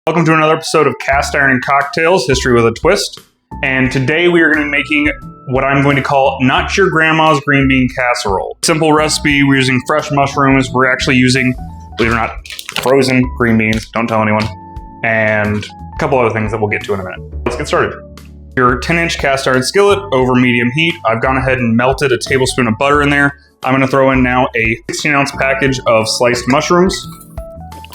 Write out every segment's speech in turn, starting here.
Welcome to another episode of Cast Iron and Cocktails, History with a Twist. And today we are going to be making what I'm going to call Not Your Grandma's Green Bean Casserole. Simple recipe, we're using fresh mushrooms. We're actually using, believe it or not, frozen green beans. Don't tell anyone. And a couple other things that we'll get to in a minute. Let's get started. Your 10-inch cast iron skillet over medium heat. I've gone ahead and melted a tablespoon of butter in there. I'm going to throw in now a 16-ounce package of sliced mushrooms.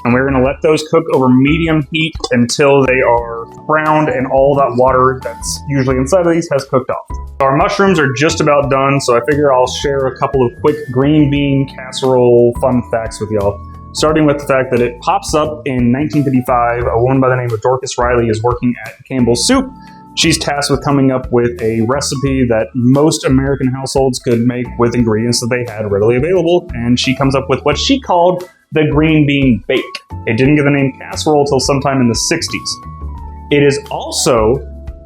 And we're going to let those cook over medium heat until they are browned and all that water that's usually inside of these has cooked off. Our mushrooms are just about done, so I figure I'll share a couple of quick green bean casserole fun facts with y'all. Starting with the fact that it pops up in 1955. A woman by the name of Dorcas Riley is working at Campbell's Soup. She's tasked with coming up with a recipe that most American households could make with ingredients that they had readily available, and she comes up with what she called the green bean bake. It didn't get the name casserole until sometime in the 60s. It is also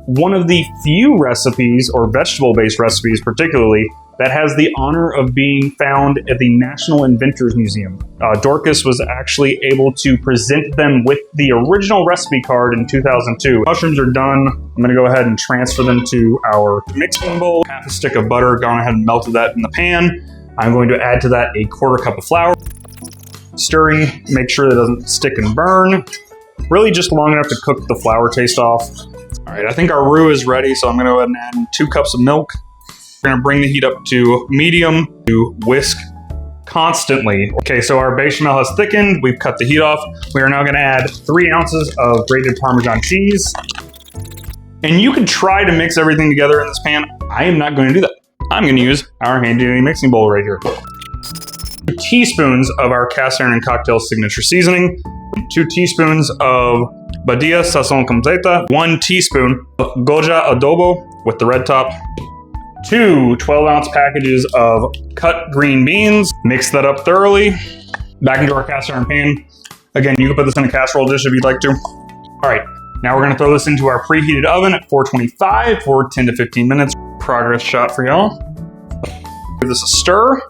one of the few recipes, or vegetable-based recipes particularly, that has the honor of being found at the National Inventors Museum. Dorcas was actually able to present them with the original recipe card in 2002. Mushrooms are done. I'm gonna go ahead and transfer them to our mixing bowl. Half a stick of butter, gone ahead and melted that in the pan. I'm going to add to that a quarter cup of flour. Stirring, make sure that it doesn't stick and burn. Really just long enough to cook the flour taste off. All right, I think our roux is ready, so I'm gonna go ahead and add in 2 cups of milk. We're gonna bring the heat up to medium to whisk constantly. Okay, so our bechamel has thickened. We've cut the heat off. We are now gonna add 3 ounces of grated Parmesan cheese. And you can try to mix everything together in this pan. I am not gonna do that. I'm gonna use our handy mixing bowl right here. 2 teaspoons of our Cast Iron and Cocktail signature seasoning. 2 teaspoons of Badia Sazón Completa. 1 teaspoon of Goya Adobo with the red top. 2 12-ounce packages of cut green beans. Mix that up thoroughly. Back into our cast iron pan. Again, you can put this in a casserole dish if you'd like to. All right, now we're gonna throw this into our preheated oven at 425 for 10 to 15 minutes. Progress shot for y'all. Give this a stir.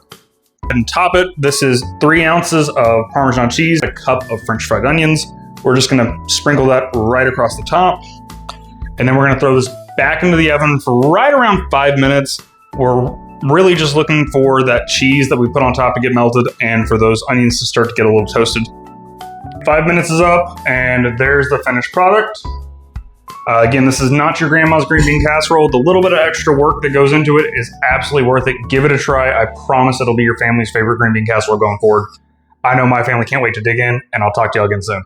And top it, this is 3 ounces of Parmesan cheese, a cup of French fried onions. We're just gonna sprinkle that right across the top. And then we're gonna throw this back into the oven for right around 5 minutes. We're really just looking for that cheese that we put on top to get melted and for those onions to start to get a little toasted. 5 minutes is up and there's the finished product. Again, this is not your grandma's green bean casserole. The little bit of extra work that goes into it is absolutely worth it. Give it a try. I promise it'll be your family's favorite green bean casserole going forward. I know my family can't wait to dig in, and I'll talk to y'all again soon.